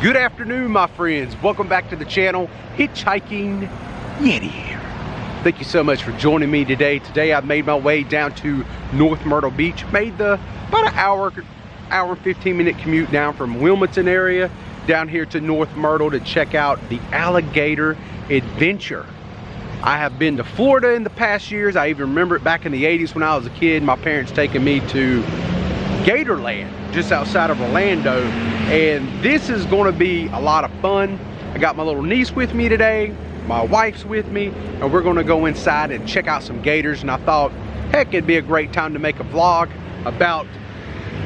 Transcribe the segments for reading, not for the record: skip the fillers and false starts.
Good afternoon, my friends. Welcome back to the channel. Hitchhiking Yeti here. Thank you so much for joining me today. Today I've made my way down to North Myrtle Beach. Made the about an hour and 15-minute commute down from Wilmington area down here to North Myrtle to check out the Alligator Adventure. I have been to Florida in the past years. I even remember it back in the 80s when I was a kid. My parents taking me to Gatorland just outside of Orlando, and this is going to be a lot of fun. I got my little niece with me today, my wife's with me, and we're going to go inside and check out some gators. And I thought, heck, it'd be a great time to make a vlog about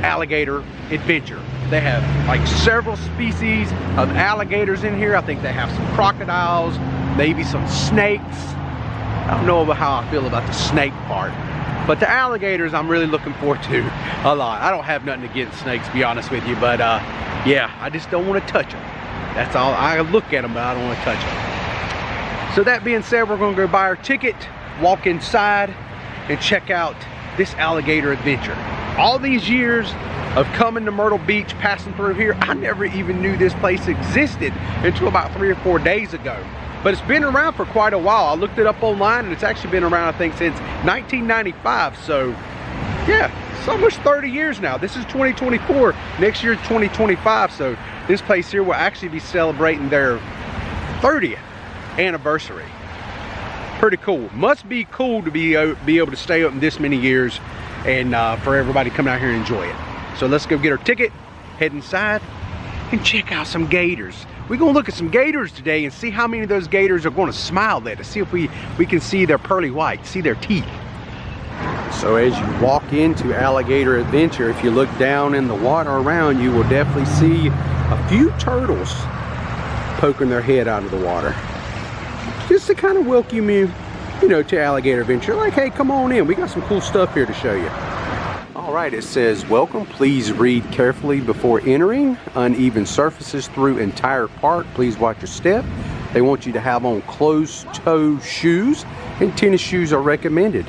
Alligator Adventure. They have like several species of alligators in here. I think they have some crocodiles, maybe some snakes. I don't know how I feel about the snake part, but the alligators I'm really looking forward to a lot. I don't have nothing against snakes, to be honest with you, but yeah, I just don't want to touch them. That's all. I look at them, but I don't want to touch them. So that being said, we're going to go buy our ticket, walk inside, and check out this Alligator Adventure. All these years of coming to Myrtle Beach, passing through here, I never even knew this place existed until about 3 or 4 days ago. But it's been around for quite a while. I looked it up online, and it's actually been around, I think, since 1995. So yeah, it's almost 30 years now. This is 2024. Next year, 2025. So this place here will actually be celebrating their 30th anniversary. Pretty cool. Must be cool to be able to stay open this many years and for everybody to come out here and enjoy it. So let's go get our ticket, head inside, and check out some gators. We're gonna look at some gators today and see how many of those gators are gonna smile at us. See if we can see their pearly whites, see their teeth. So as you walk into Alligator Adventure, if you look down in the water around, you will definitely see a few turtles poking their head out of the water. Just to kind of welcome you, to Alligator Adventure. Like, hey, come on in. We got some cool stuff here to show you. All right, it says, welcome. Please read carefully before entering. Uneven surfaces through entire park. Please watch your step. They want you to have on closed-toe shoes, and tennis shoes are recommended.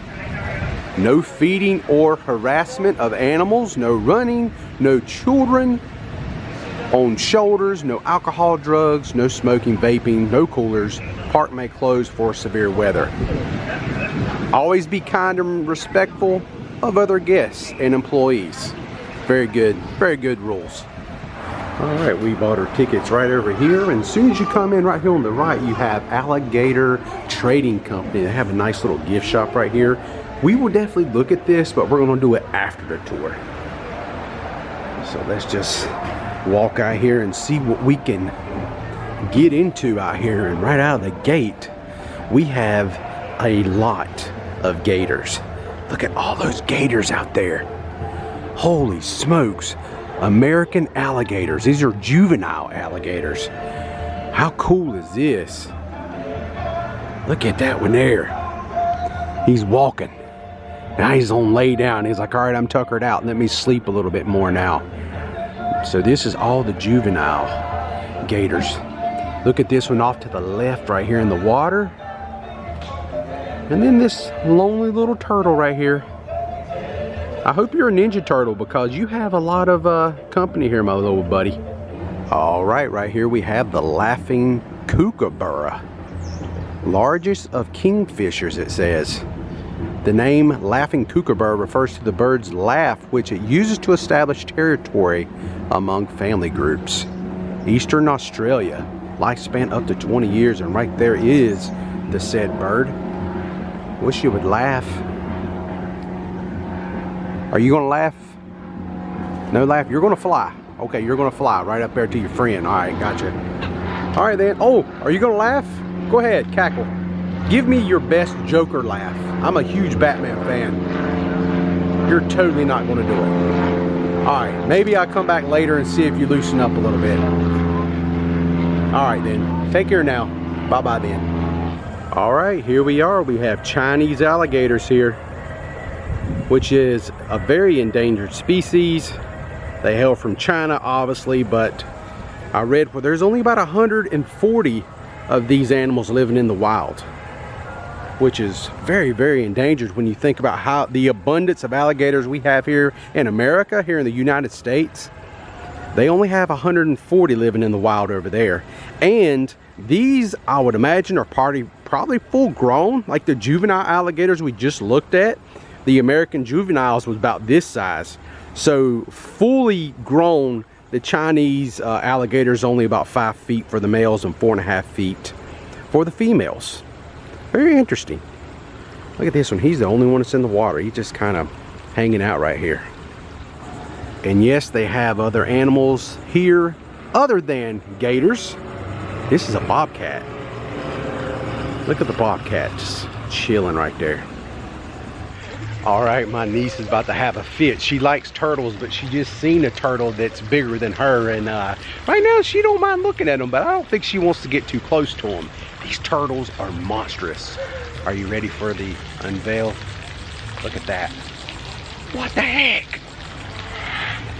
No feeding or harassment of animals. No running. No children on shoulders. No alcohol, drugs. No smoking, vaping. No coolers. Park may close for severe weather. Always be kind and respectful of other guests and employees. Very good rules. All right, we bought our tickets right over here, and as soon as you come in right here on the right, you have Alligator Trading Company. They have a nice little gift shop right here. We will definitely look at this, but we're going to do it after the tour. So let's just walk out here and see what we can get into out here. And right out of the gate, we have a lot of gators. Look at all those gators out there. Holy smokes. American alligators. These are juvenile alligators. How cool is this? Look at that one there. He's walking. Now he's on lay down. He's like, all right, I'm tuckered out. Let me sleep a little bit more now. So this is all the juvenile gators. Look at this one off to the left right here in the water. And then this lonely little turtle right here. I hope you're a Ninja Turtle because you have a lot of company here, my little buddy. All right, right here we have the laughing kookaburra. Largest of kingfishers, it says. The name laughing kookaburra refers to the bird's laugh, which it uses to establish territory among family groups. Eastern Australia, lifespan up to 20 years, and right there is the said bird. Wish you would laugh. Are you gonna laugh? No laugh? You're gonna fly. Okay, you're gonna fly right up there to your friend. All right, gotcha. All right then. Oh, are you gonna laugh? Go ahead, cackle. Give me your best Joker laugh. I'm a huge Batman fan. You're totally not gonna do it. All right, maybe I'll come back later and see if you loosen up a little bit. All right then. Take care now. Bye-bye then. All right, here we are. We have Chinese alligators here, which is a very endangered species. They hail from China, obviously, but I read where there's only about 140 of these animals living in the wild, which is very, very endangered when you think about how the abundance of alligators we have here in America, here in the United States. They only have 140 living in the wild over there. And these, I would imagine, are probably full grown, like the juvenile alligators we just looked at. The American juveniles was about this size. So fully grown, the Chinese alligators only about 5 feet for the males and 4.5 feet for the females. Very interesting. Look at this one. He's the only one that's in the water. He's just kind of hanging out right here. And yes, they have other animals here other than gators. This is a bobcat. Look at the bobcat just chilling right there. All right, my niece is about to have a fit. She likes turtles, but she just seen a turtle that's bigger than her. And right now she don't mind looking at them, but I don't think she wants to get too close to them. These turtles are monstrous. Are you ready for the unveil? Look at that. What the heck?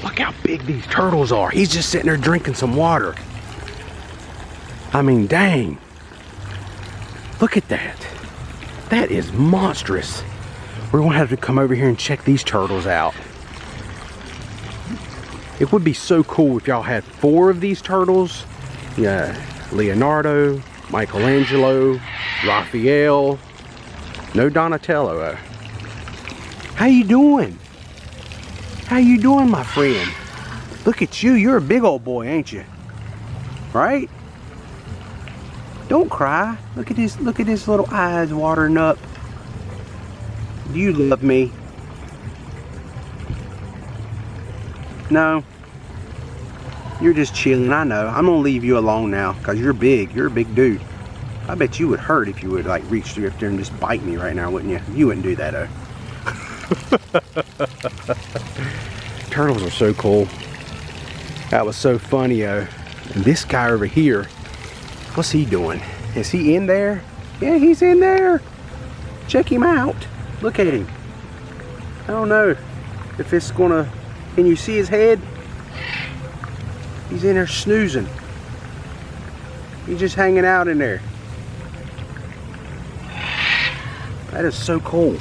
Look how big these turtles are. He's just sitting there drinking some water. I mean, dang. Look at that. That is monstrous. We're gonna have to come over here and check these turtles out. It would be so cool if y'all had 4 of these turtles. Yeah, Leonardo, Michelangelo, Raphael. No Donatello. How you doing? How you doing, my friend? Look at you. You're a big old boy, ain't you? Right? Don't cry. Look at his little eyes watering up. Do you love me? No. You're just chilling. I know. I'm gonna leave you alone now because you're big. You're a big dude. I bet you would hurt if you would like reach through up there and just bite me right now, wouldn't you? You wouldn't do that, though. Turtles are so cool. That was so funny. And this guy over here, what's he doing? Is he in there? Yeah, he's in there. Check him out. Look at him. I don't know if it's gonna, can you see his head? He's in there snoozing. He's just hanging out in there. That is so cool.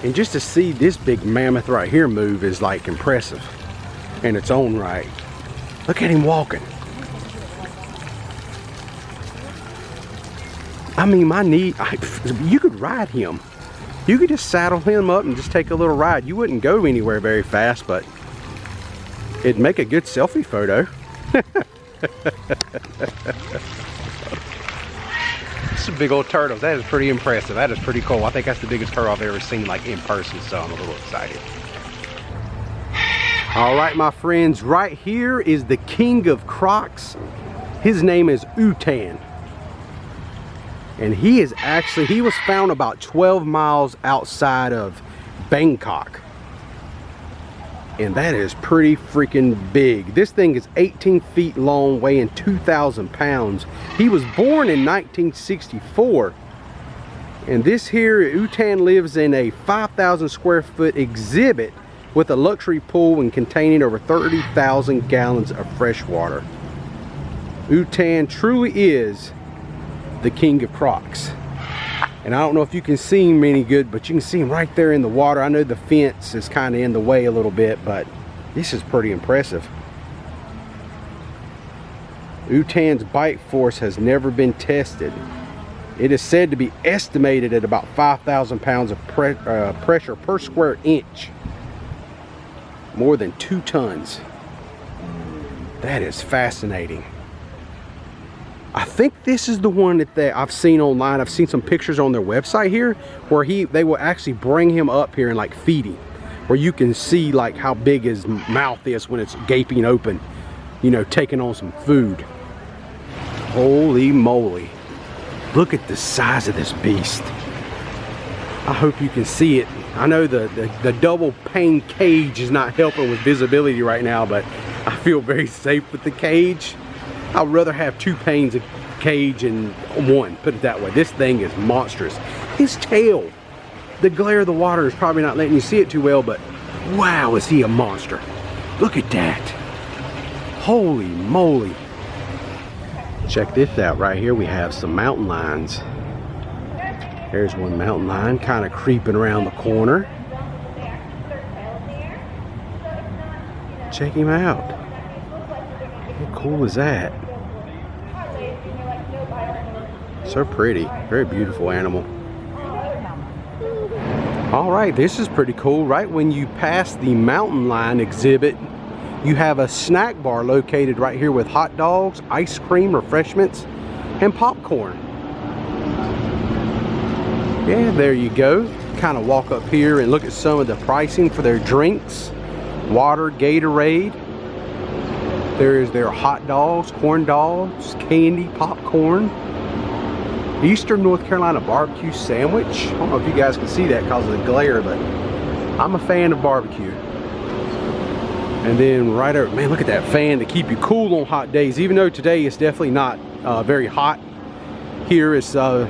And just to see this big mammoth right here move is like impressive in its own right. Look at him walking. I mean, you could ride him. You could just saddle him up and just take a little ride. You wouldn't go anywhere very fast, but it'd make a good selfie photo. Some big old turtles. That is pretty impressive. That is pretty cool. I think that's the biggest turtle I've ever seen like in person, so I'm a little excited. All right, my friends, right here is the king of Crocs. His name is UTAN. And he was found about 12 miles outside of Bangkok. And that is pretty freaking big. This thing is 18 feet long, weighing 2,000 pounds. He was born in 1964. And this here, UTAN lives in a 5,000 square foot exhibit with a luxury pool and containing over 30,000 gallons of fresh water. UTAN truly is the king of Crocs. And I don't know if you can see him any good, but you can see him right there in the water. I know the fence is kind of in the way a little bit, but this is pretty impressive. UTAN's bite force has never been tested. It is said to be estimated at about 5,000 pounds of pressure per square inch. More than 2 tons. That is fascinating. I think this is the one that I've seen online. I've seen some pictures on their website here where they will actually bring him up here and like feed him, where you can see like how big his mouth is when it's gaping open, you know, taking on some food. Holy moly. Look at the size of this beast. I hope you can see it. I know the double pane cage is not helping with visibility right now, but I feel very safe with the cage. I'd rather have 2 panes of cage and 1, put it that way. This thing is monstrous. His tail, the glare of the water is probably not letting you see it too well, but wow, is he a monster. Look at that. Holy moly. Check this out right here. We have some mountain lions. There's one mountain lion kind of creeping around the corner. Check him out. How cool is that? So pretty. Very beautiful animal. Alright, this is pretty cool. Right when you pass the mountain lion exhibit, you have a snack bar located right here with hot dogs, ice cream, refreshments, and popcorn. Yeah, there you go. Kind of walk up here and look at some of the pricing for their drinks. Water, Gatorade. There's their hot dogs, corn dogs, candy, popcorn. Eastern North Carolina barbecue sandwich. I don't know if you guys can see that because of the glare, but I'm a fan of barbecue. And then right over, man, look at that fan to keep you cool on hot days. Even though today is definitely not very hot. Here it's not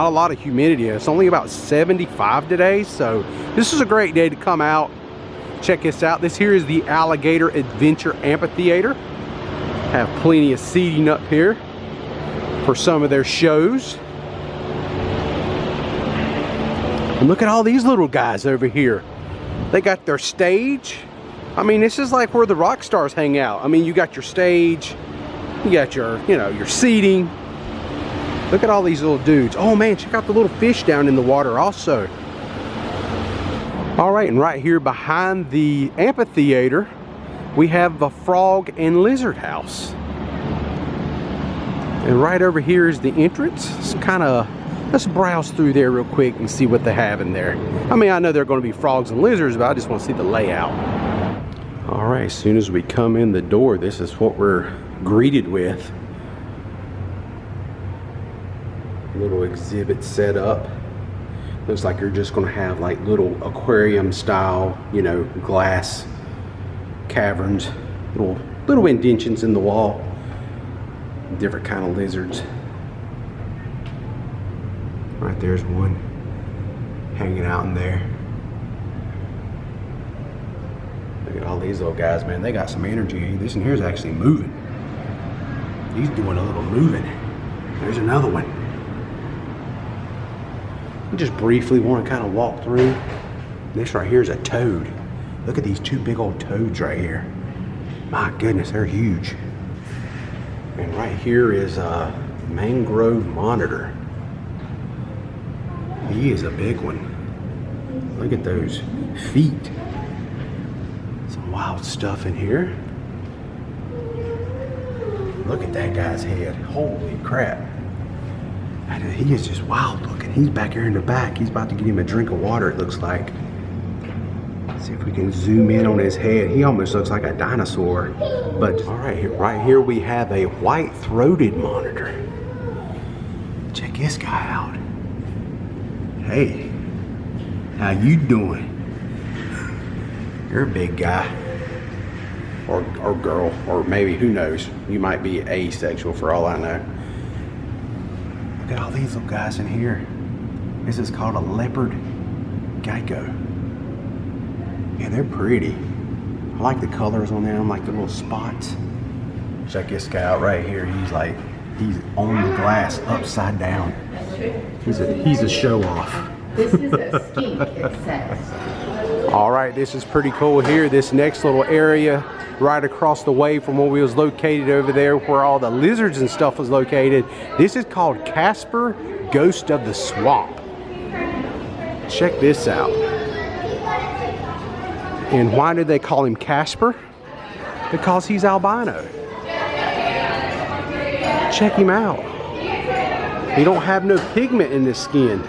a lot of humidity. It's only about 75 today, so this is a great day to come out. Check this out. This here is the Alligator Adventure Amphitheater. Have plenty of seating up here for some of their shows. And look at all these little guys over here. They got their stage. I mean, this is like where the rock stars hang out. I mean, you got your stage, you got your, you know, your seating. Look at all these little dudes. Oh man, check out the little fish down in the water also. All right, and right here behind the amphitheater, we have the frog and lizard house. And right over here is the entrance. It's kind of, let's browse through there real quick and see what they have in there. I mean, I know they're going to be frogs and lizards, but I just want to see the layout. All right, as soon as we come in the door, this is what we're greeted with. Little exhibit set up. Looks like you're just going to have like little aquarium style, you know, glass caverns, little indentions in the wall. Different kind of lizards. Right there's one hanging out in there. Look at all these little guys, man. They got some energy. This one here's actually moving. He's doing a little moving. There's another one. I just briefly want to kind of walk through. This right here is a toad. Look at these two big old toads right here. My goodness, they're huge. And right here is a mangrove monitor. He is a big one. Look at those feet. Some wild stuff in here. Look at that guy's head. Holy crap. He is just wild looking. He's back here in the back. He's about to get him a drink of water, it looks like. Let's see if we can zoom in on his head. He almost looks like a dinosaur. But all right here we have a white-throated monitor. Check this guy out. Hey, how you doing? You're a big guy. Or girl, or maybe, who knows? You might be asexual for all I know. Look at all these little guys in here. This is called a leopard gecko. Yeah, they're pretty. I like the colors on them, like the little spots. Check this guy out right here. He's on the glass upside down. He's a show off. This is a skink, it says. All right, this is pretty cool here. This next little area right across the way from where we was located over there where all the lizards and stuff was located. This is called Casper, Ghost of the Swamp. Check this out. And why do they call him Casper? Because he's albino. Check him out. He don't have no pigment in his skin.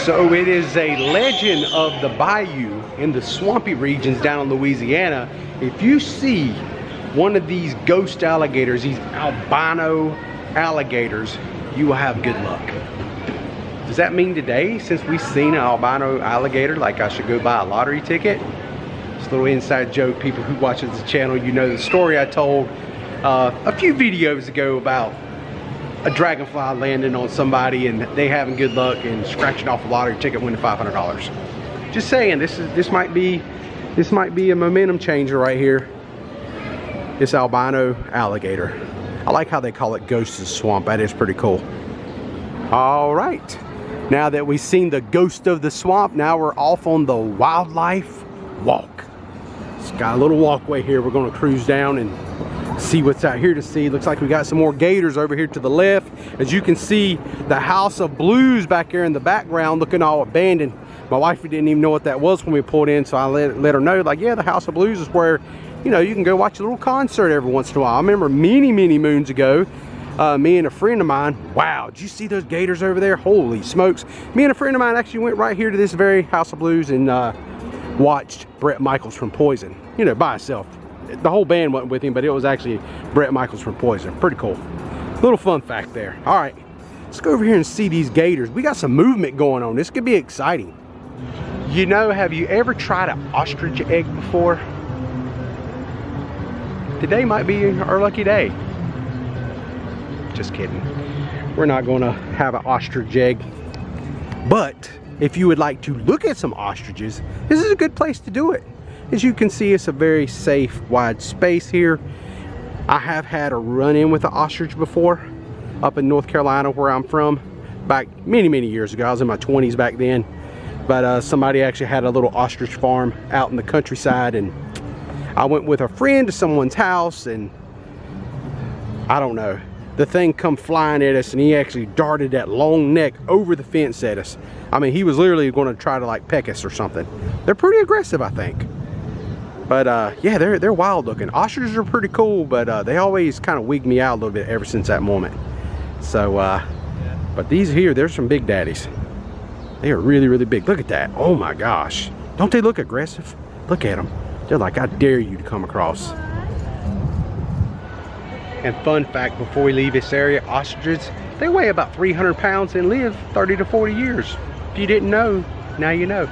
So it is a legend of the bayou in the swampy regions down in Louisiana. If you see one of these ghost alligators, these albino alligators, you will have good luck. Does that mean today, since we've seen an albino alligator, like I should go buy a lottery ticket? It's a little inside joke. People who watch this channel, you know the story I told a few videos ago about a dragonfly landing on somebody and they having good luck and scratching off a lottery ticket, winning $500. Just saying, this might be a momentum changer right here. This albino alligator. I like how they call it Ghost of the Swamp. That is pretty cool. All right, Now that we've seen the ghost of the swamp, now we're off on the wildlife walk. It's got a little walkway here. We're going to cruise down and see what's out here to see. Looks like we got some more gators over here to the left. As you can see, the House of Blues back there in the background looking all abandoned. My wife didn't even know what that was when we pulled in, so I let her know, like, yeah, the House of Blues is where, you know, you can go watch a little concert every once in a while. I remember many moons ago, me and a friend of mine, wow, did you see those gators over there? Holy smokes. Me and a friend of mine actually went right here to this very House of Blues and watched Bret Michaels from Poison, you know, by himself. The whole band wasn't with him, but it was actually Bret Michaels from Poison. Pretty cool. Little fun fact there. All right, let's go over here and see these gators. We got some movement going on. This could be exciting. You know, have you ever tried an ostrich egg before? Today might be our lucky day. Just kidding. We're not gonna have an ostrich egg. But if you would like to look at some ostriches, this is a good place to do it. As you can see, it's a very safe, wide space here. I have had a run-in with an ostrich before up in North Carolina, where I'm from, back many years ago. I was in my 20s back then. But somebody actually had a little ostrich farm out in the countryside, and I went with a friend to someone's house, and I don't know, the thing come flying at us, and he actually darted that long neck over the fence at us. I mean, he was literally going to try to like peck us or something. They're pretty aggressive, I think. But yeah, they're wild looking. Ostriches are pretty cool, but they always kind of wig me out a little bit ever since that moment. So, but these here, they're some big daddies. They are really big. Look at that. Oh my gosh. Don't they look aggressive? Look at them. They're like, I dare you to come across. And fun fact, before we leave this area, ostriches, they weigh about 300 pounds and live 30 to 40 years. If you didn't know, now you know.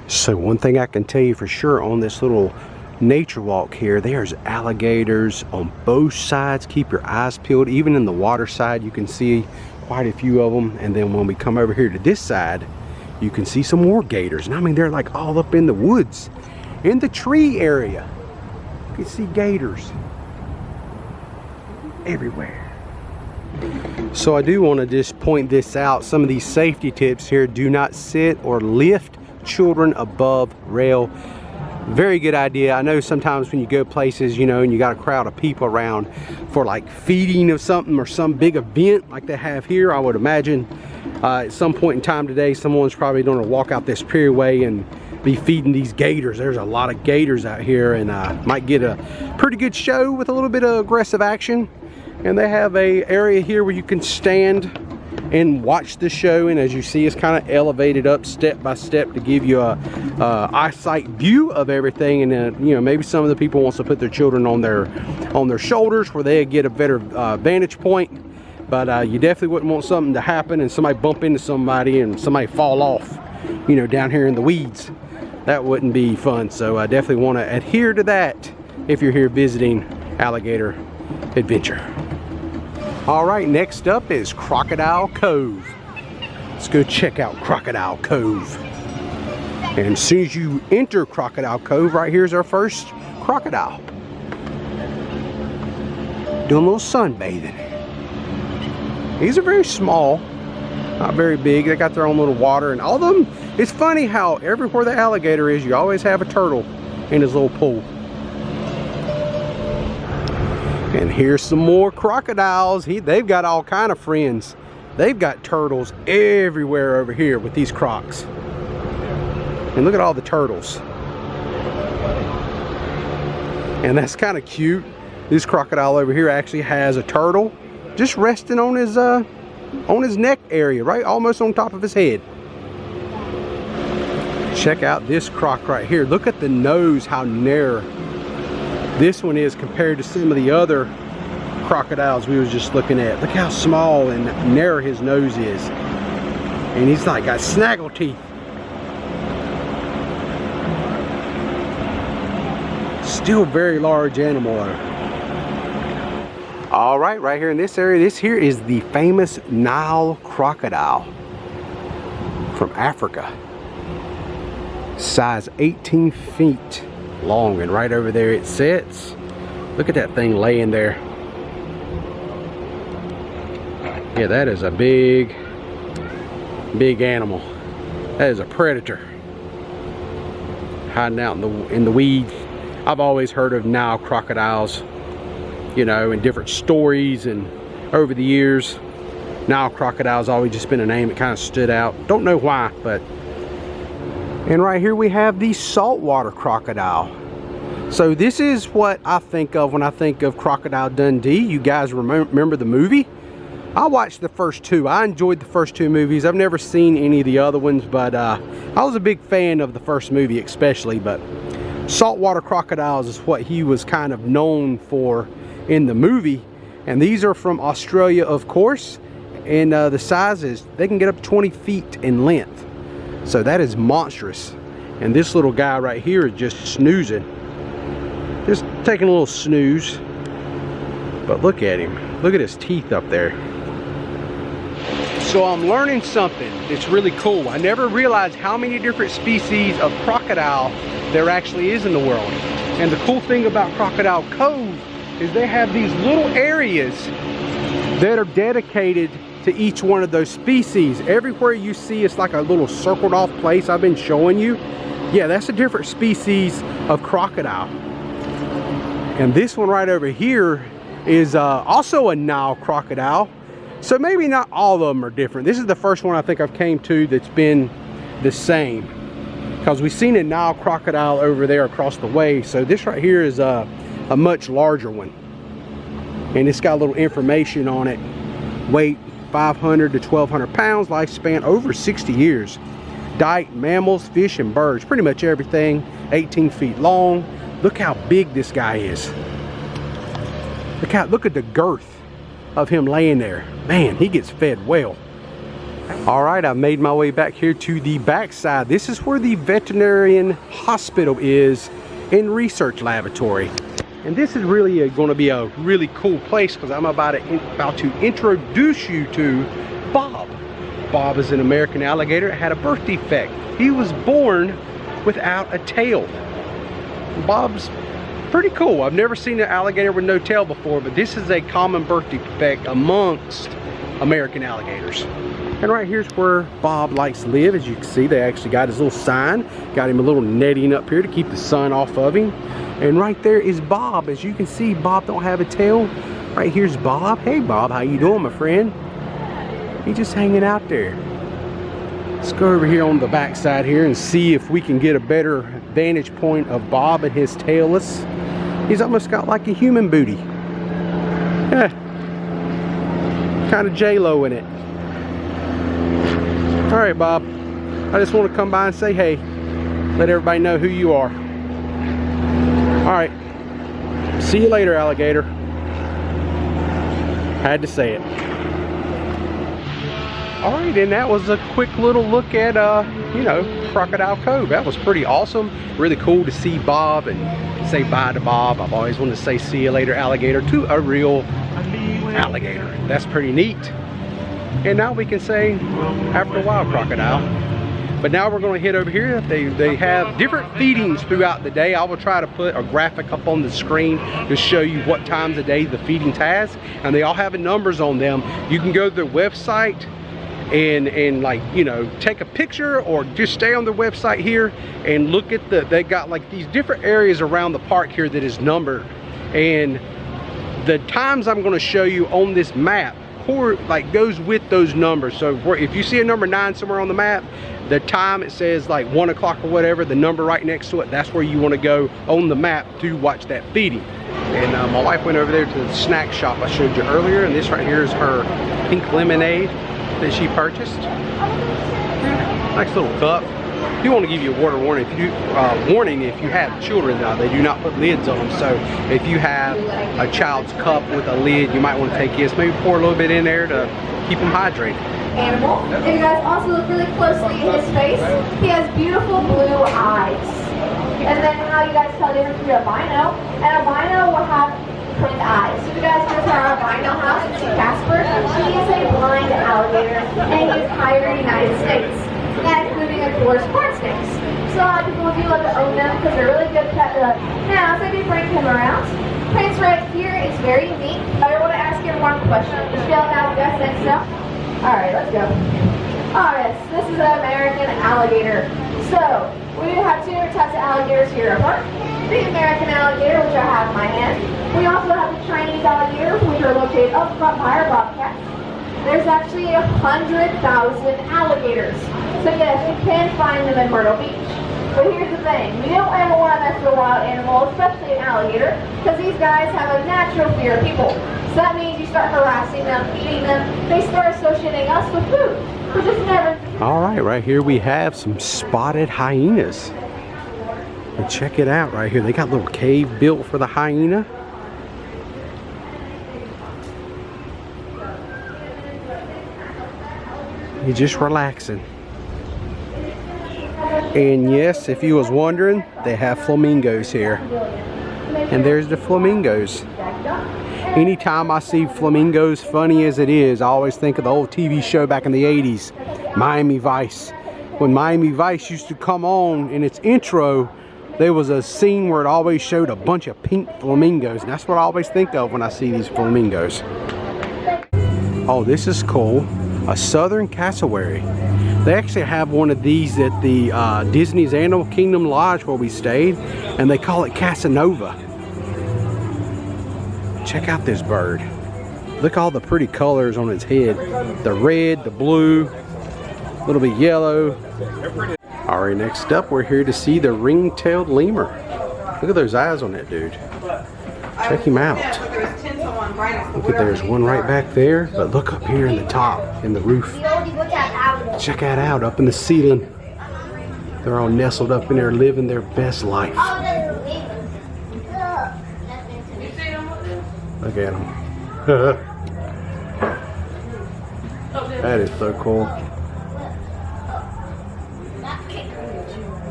So one thing I can tell you for sure on this little nature walk here, there's alligators on both sides. Keep your eyes peeled. Even in the water side, you can see quite a few of them. And then when we come over here to this side, you can see some more gators. And I mean, they're like all up in the woods, in the tree area. You can see gators everywhere. So I do want to just point this out. Some of these safety tips here: do not sit or lift children above rail. Very good idea. I know sometimes when you go places, you know, and you got a crowd of people around for like feeding of something or some big event like they have here, I would imagine at some point in time today, someone's probably going to walk out this Perryway and be feeding these gators. There's a lot of gators out here, and might get a pretty good show with a little bit of aggressive action. And they have a area here where you can stand and watch the show, and as you see, it's kind of elevated up step by step to give you a eyesight view of everything. And you know, maybe some of the people wants to put their children on their shoulders where they get a better vantage point. But you definitely wouldn't want something to happen and somebody bump into somebody and somebody fall off, you know, down here in the weeds. That wouldn't be fun. So I definitely want to adhere to that if you're here visiting Alligator Adventure. All right, next up is Crocodile Cove. Let's go check out Crocodile Cove. And as soon as you enter Crocodile Cove, right here's our first crocodile. Doing a little sunbathing. These are very small, not very big. They got their own little water, and all of them, it's funny how everywhere the alligator is, you always have a turtle in his little pool. And here's some more crocodiles. They've got all kind of friends. They've got turtles everywhere over here with these Crocs. And look at all the turtles. And that's kind of cute. This crocodile over here actually has a turtle just resting on his neck area, right almost on top of his head. Check out this croc right here. Look at the nose, how narrow this one is compared to some of the other crocodiles we was just looking at. Look how small and narrow his nose is. And he's like got snaggle teeth. Still very large animal though. All right, right here in this area, this here is the famous Nile crocodile from Africa. Size 18 feet long, and right over there it sits. Look at that thing laying there. Yeah, that is a big Big animal. That is a predator. Hiding out in the weeds. I've always heard of Nile crocodiles, you know, in different stories, and over the years, Nile crocodile's always just been a name that kind of stood out. Don't know why, but. And right here we have the saltwater crocodile. So this is what I think of when I think of Crocodile Dundee. You guys remember the movie? I watched the first two. I enjoyed the first two movies. I've never seen any of the other ones, but I was a big fan of the first movie especially. But saltwater crocodiles is what he was kind of known for in the movie. And these are from Australia, of course. And the sizes, they can get up to 20 feet in length. So that is monstrous. And this little guy right here is just snoozing. Just taking a little snooze. But look at him. Look at his teeth up there. So I'm learning something that's really cool. I never realized how many different species of crocodile there actually is in the world. And the cool thing about Crocodile Cove is they have these little areas that are dedicated to each one of those species. Everywhere you see it's like a little circled off place I've been showing you. Yeah, that's a different species of crocodile. And this one right over here is also a Nile crocodile. So maybe not all of them are different. This is the first one I think I've came to that's been the same. Because we've seen a Nile crocodile over there across the way. So this right here is a much larger one. And it's got a little information on it. Weight 500 to 1,200 pounds. Lifespan over 60 years. Diet mammals, fish, and birds. Pretty much everything. 18 feet long. Look how big this guy is. Look at the girth of him laying there. Man, he gets fed well. All right, I've made my way back here to the backside. This is where the veterinarian hospital is and research laboratory. And this is really going to be a really cool place because I'm about to introduce you to Bob. Bob is an American alligator. Had a birth defect. He was born without a tail. Bob's pretty cool. I've never seen an alligator with no tail before, but this is a common birth defect amongst American alligators. And right here's where Bob likes to live. As you can see, they actually got his little sign, got him a little netting up here to keep the sun off of him. And right there is Bob. As you can see, Bob don't have a tail. Right here's Bob. Hey Bob, how you doing, my friend? He's just hanging out there. Let's go over here on the back side here and see if we can get a better vantage point of Bob and his tailless. He's almost got like a human booty. Yeah. Kind of J-Lo in it. All right, Bob. I just want to come by and say hey. Let everybody know who you are. All right. See you later, alligator. Had to say it. All right, and that was a quick little look at, you know, Crocodile Cove. That was pretty awesome. Really cool to see Bob and say bye to Bob. I've always wanted to say see you later, alligator, to a real alligator. That's pretty neat. And now we can say after a while, crocodile. But now we're going to head over here. They have different feedings throughout the day. I will try to put a graphic up on the screen to show you what times of day the feedings has. And they all have numbers on them. You can go to their website and like, you know, take a picture or just stay on their website here and look at they got like these different areas around the park here that is numbered. And the times I'm going to show you on this map like goes with those numbers. So if you see a number 9 somewhere on the map, the time it says like 1 o'clock or whatever, the number right next to it, that's where you want to go on the map to watch that feeding. And my wife went over there to the snack shop I showed you earlier, and this right here is her pink lemonade that she purchased. Nice little cup. I do want to give you a water warning. If you have children now, they do not put lids on them. So if you have a child's cup with a lid, you might want to take this. Maybe pour a little bit in there to keep them hydrated. Animal. If you guys also look really closely at his face, he has beautiful blue eyes. And then how you guys tell the difference between a albino. An albino will have print eyes. So if you guys go to our albino house and see Casper, he is a blind alligator and he's hired in the United States. And including, of course, corn snakes. So a lot of people do love to own them because they're really good pet. Now, so I do bring him around. Prince right here is very unique. I want to ask him one question. Just yell it out, you guys think so? Alright, let's go. Alright, so this is an American alligator. So, we have two different types of alligators here. The American alligator, which I have in my hand. We also have the Chinese alligator, which are located up front by our bobcats. There's actually 100,000 alligators. So yes, you can find them in Myrtle Beach. But here's the thing, we don't ever want to mess with a wild animal, especially an alligator, because these guys have a natural fear of people. So that means you start harassing them, feeding them, they start associating us with food. We just never... Alright, right here we have some spotted hyenas. And check it out right here. They got a little cave built for the hyena. You're just relaxing. And yes, if you was wondering, they have flamingos here. And there's the flamingos. Anytime I see flamingos, funny as it is, I always think of the old TV show back in the 80s, Miami Vice. When Miami Vice used to come on in its intro, there was a scene where it always showed a bunch of pink flamingos. And that's what I always think of when I see these flamingos. Oh, this is cool. A southern cassowary. They actually have one of these at the Disney's Animal Kingdom Lodge where we stayed, and they call it Casanova. Check out this bird. Look at all the pretty colors on its head. The red, the blue, a little bit yellow. Alright, next up we're here to see the ringtailed lemur. Look at those eyes on that dude. Check him out. Look at there's one right back there, but look up here in the top, in the roof. Check that out, up in the ceiling. They're all nestled up in there living their best life. Look at them. That is so cool.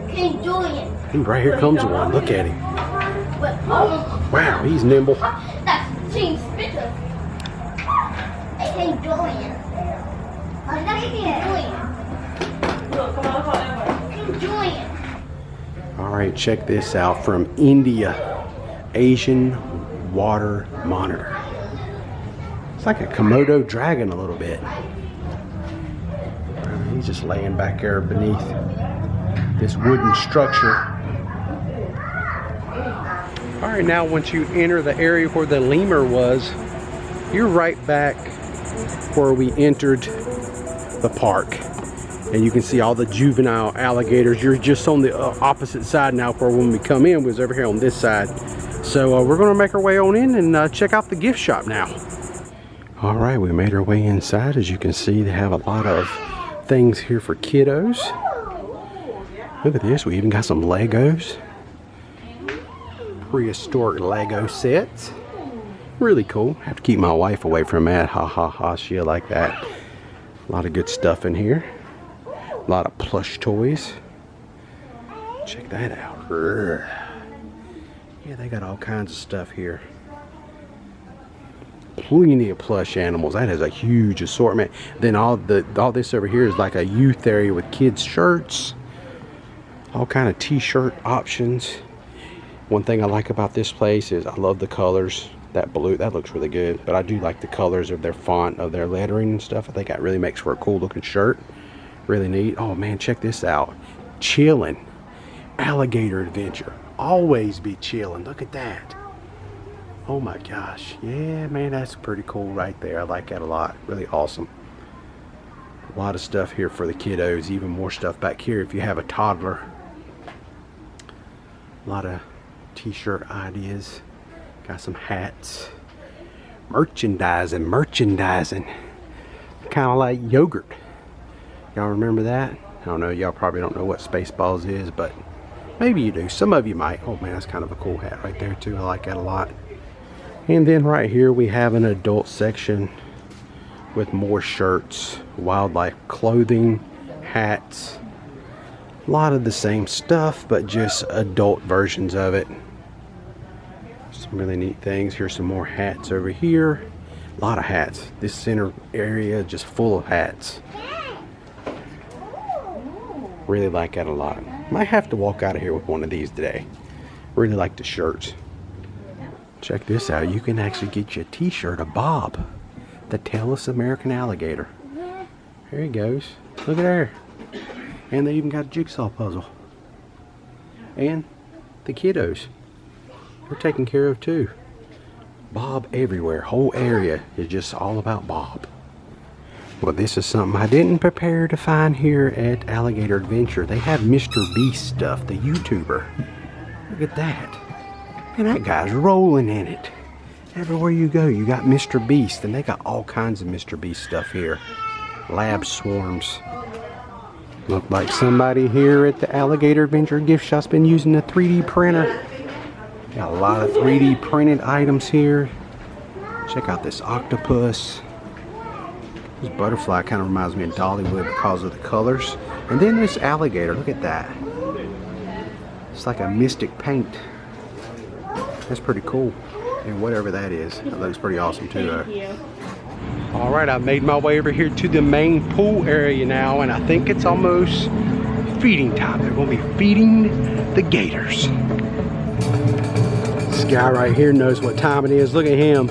Hey, right here comes one. Look at him. Wow, he's nimble. Alright, check this out from India. Asian water monitor. It's like a Komodo dragon a little bit. He's just laying back there beneath this wooden structure. Alright, now once you enter the area where the lemur was, you're right back where we entered the park. And you can see all the juvenile alligators. You're just on the opposite side now, where when we come in, we was over here on this side. So we're going to make our way on in and check out the gift shop now. Alright, we made our way inside. As you can see, they have a lot of things here for kiddos. Look at this, we even got some Legos. Prehistoric Lego sets. Really cool. Have to keep my wife away from that. Ha ha ha, she'll like that. A lot of good stuff in here. A lot of plush toys. Check that out. Yeah, they got all kinds of stuff here. Plenty of plush animals. That is a huge assortment. Then all this over here is like a youth area with kids shirts. All kind of t-shirt options. One thing I like about this place is I love the colors. That blue, that looks really good. But I do like the colors of their font, of their lettering and stuff. I think that really makes for a cool looking shirt. Really neat. Oh man, check this out. Chillin'. Alligator Adventure. Always be chillin'. Look at that. Oh my gosh. Yeah, man, that's pretty cool right there. I like that a lot. Really awesome. A lot of stuff here for the kiddos. Even more stuff back here if you have a toddler. A lot of t-shirt ideas. Got some hats. Merchandising. Kind of like yogurt. Y'all remember that? I don't know. Y'all probably don't know what Spaceballs is, but maybe you do. Some of you might. Oh man, that's kind of a cool hat right there too. I like that a lot. And then right here we have an adult section with more shirts, wildlife clothing, hats. A lot of the same stuff, but just adult versions of it. Some really neat things. Here's some more hats over here. A lot of hats. This center area just full of hats. Really like that a lot. Might have to walk out of here with one of these today. Really like the shirts. Check this out. You can actually get you a t-shirt, a bob. The tailless American alligator. There he goes. Look at there. And they even got a jigsaw puzzle. And the kiddos. They're taken care of too. Bob everywhere. Whole area is just all about Bob. Well, this is something I didn't prepare to find here at Alligator Adventure. They have Mr. Beast stuff, the YouTuber. Look at that. And that guy's rolling in it. Everywhere you go, you got Mr. Beast. And they got all kinds of Mr. Beast stuff here. Lab swarms. Look like somebody here at the Alligator Adventure gift shop's been using a 3D printer. Got a lot of 3D printed items here. Check out this octopus. This butterfly kind of reminds me of Dollywood because of the colors. And then this alligator, look at that. It's like a mystic paint. That's pretty cool. And whatever that is, that looks pretty awesome too. Thank you. Alright, I've made my way over here to the main pool area now, and I think it's almost feeding time. They're going to be feeding the gators. This guy right here knows what time it is. Look at him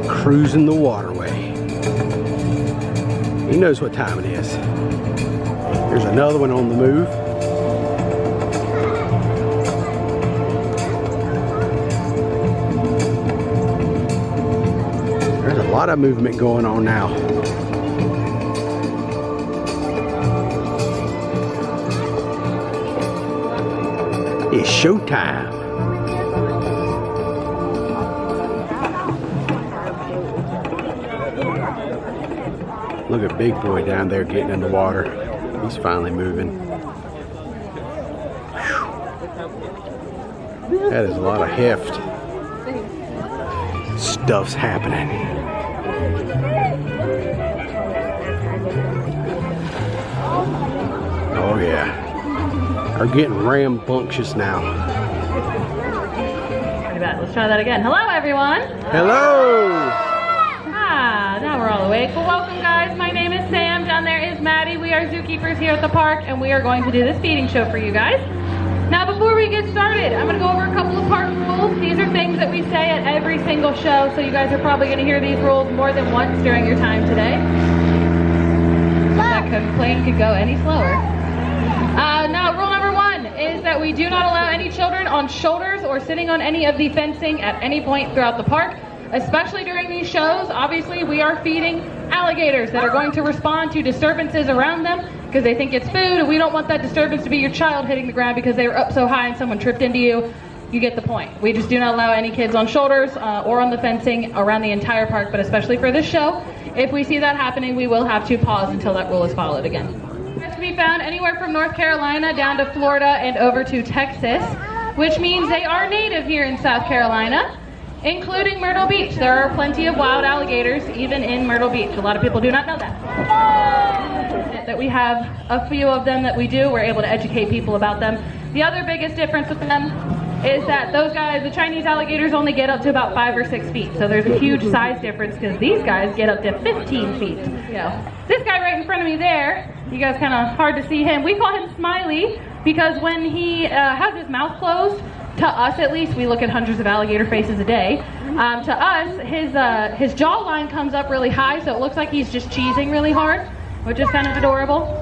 cruising the waterway. He knows what time it is. There's another one on the move. There's a lot of movement going on now. It's showtime. Look at Big Boy down there getting in the water. He's finally moving. Whew. That is a lot of heft. Stuff's happening. Oh yeah. They're getting rambunctious now. Pretty bad. Let's try that again. Hello, everyone. Hello! Now we're all awake. Well, welcome, guys. My name is Sam. Down there is Maddie. We are zookeepers here at the park, and we are going to do this feeding show for you guys. Now, before we get started, I'm going to go over a couple of park rules. These are things that we say at every single show, so you guys are probably going to hear these rules more than once during your time today. That complaint could go any slower. Now, rule number 1 is that we do not allow any children on shoulders or sitting on any of the fencing at any point throughout the park. Especially during these shows, obviously we are feeding alligators that are going to respond to disturbances around them because they think it's food, and we don't want that disturbance to be your child hitting the ground because they were up so high and someone tripped into you. You get the point. We just do not allow any kids on shoulders or on the fencing around the entire park, but especially for this show, if we see that happening, we will have to pause until that rule is followed again. It can be found anywhere from North Carolina down to Florida and over to Texas, which means they are native here in South Carolina, including Myrtle Beach. There are plenty of wild alligators even in Myrtle Beach. A lot of people do not know that. That we have a few of them that we do. We're able to educate people about them. The other biggest difference with them is that those guys, the Chinese alligators, only get up to about 5 or 6 feet. So there's a huge size difference because these guys get up to 15 feet. This guy right in front of me there, you guys kind of hard to see him. We call him Smiley because when he has his mouth closed, to us at least, we look at hundreds of alligator faces a day. To us, his jawline comes up really high, so it looks like he's just cheesing really hard, which is kind of adorable.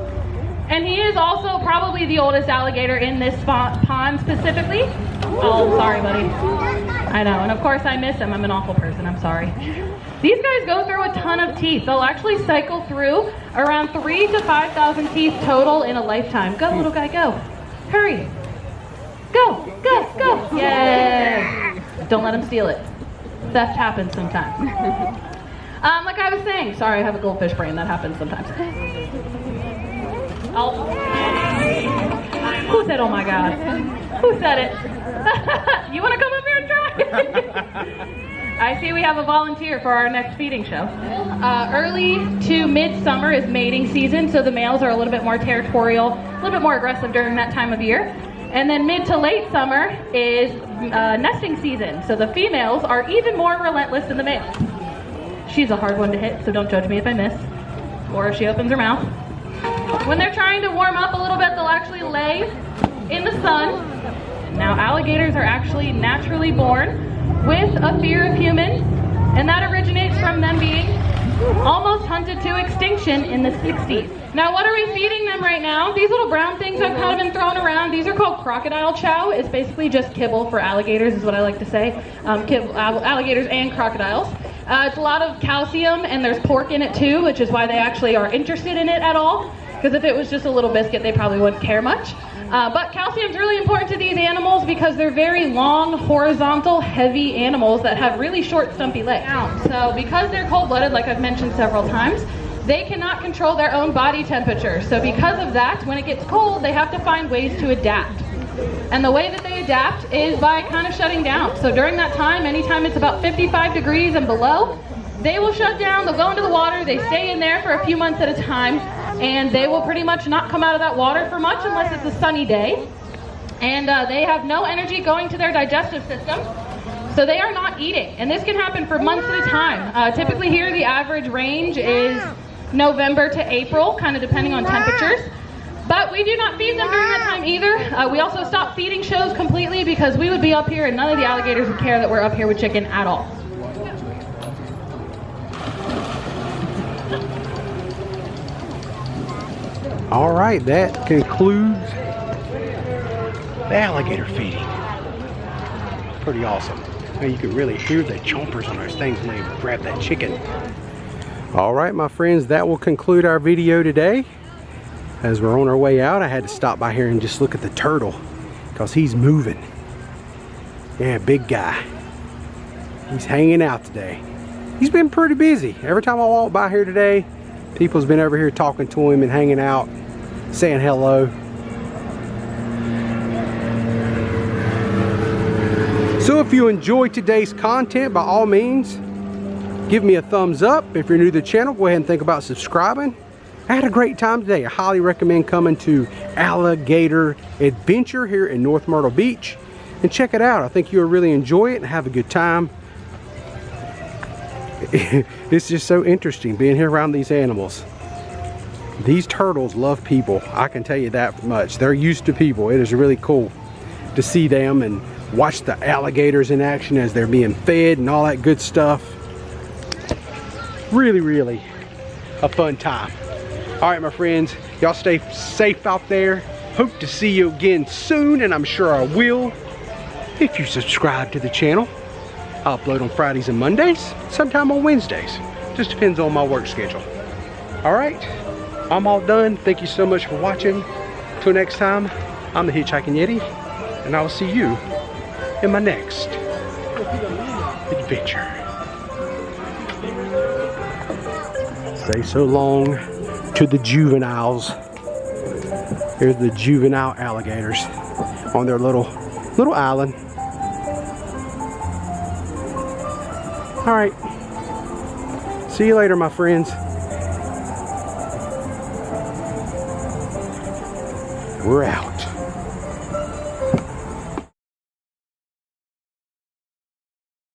And he is also probably the oldest alligator in this pond specifically. Oh, sorry, buddy. I know, and of course I miss him. I'm an awful person, I'm sorry. These guys go through a ton of teeth. They'll actually cycle through around 3,000 to 5,000 teeth total in a lifetime. Go, little guy, go. Hurry. Go, go, go. Yay. Don't let him steal it. Theft happens sometimes. Like I was saying, sorry, I have a goldfish brain. That happens sometimes. Oh. Who said, oh my God? Who said it? You want to come up here and try? I see we have a volunteer for our next feeding show. Early to mid-summer is mating season, so the males are a little bit more territorial, a little bit more aggressive during that time of year. And then mid to late summer is nesting season, so the females are even more relentless than the males. She's a hard one to hit, so don't judge me if I miss, or if she opens her mouth. When they're trying to warm up a little bit, they'll actually lay in the sun. Now, alligators are actually naturally born with a fear of humans, and that originates from them being almost hunted to extinction in the 60s. Now, what are we feeding them right now? These little brown things have kind of been thrown around. These are called crocodile chow. It's basically just kibble for alligators, is what I like to say. Alligators and crocodiles. It's a lot of calcium, and there's pork in it too, which is why they actually are interested in it at all. Because if it was just a little biscuit, they probably wouldn't care much. But calcium is really important to these animals because they're very long, horizontal, heavy animals that have really short, stumpy legs. So because they're cold-blooded, like I've mentioned several times, they cannot control their own body temperature. So because of that, when it gets cold, they have to find ways to adapt. And the way that they adapt is by kind of shutting down. So during that time, anytime it's about 55 degrees and below, they will shut down, they'll go into the water, they stay in there for a few months at a time, and they will pretty much not come out of that water for much unless it's a sunny day. And they have no energy going to their digestive system, so they are not eating. And this can happen for months at a time. Typically here, the average range is November to April, kind of depending on temperatures. But we do not feed them during that time either. We also stop feeding shows completely because we would be up here and none of the alligators would care that we're up here with chicken at all. All right, that concludes the alligator feeding. Pretty awesome. Now you can really hear the chompers on those things when they grab that chicken. All right, my friends, that will conclude our video today. As we're on our way out, I had to stop by here and just look at the turtle because he's moving. Yeah, big guy. He's hanging out today. He's been pretty busy. Every time I walk by here today, people's been over here talking to him and hanging out, saying hello. So if you enjoyed today's content, by all means, give me a thumbs up. If you're new to the channel, go ahead and think about subscribing. I had a great time today. I highly recommend coming to Alligator Adventure here in North Myrtle Beach and check it out. I think you'll really enjoy it and have a good time. It's just so interesting being here around these animals. These turtles love people. I can tell you that much. They're used to people. It is really cool to see them and watch the alligators in action as they're being fed and all that good stuff. Really, really a fun time. All right, my friends, y'all stay safe out there. Hope to see you again soon, and I'm sure I will if you subscribe to the channel. I upload on Fridays and Mondays, sometime on Wednesdays. Just depends on my work schedule. All right, I'm all done. Thank you so much for watching. Till next time, I'm the Hitchhiking Yeti, and I will see you in my next adventure. Say so long to the juveniles. Here's the juvenile alligators on their little island. All right, see you later, my friends. We're out.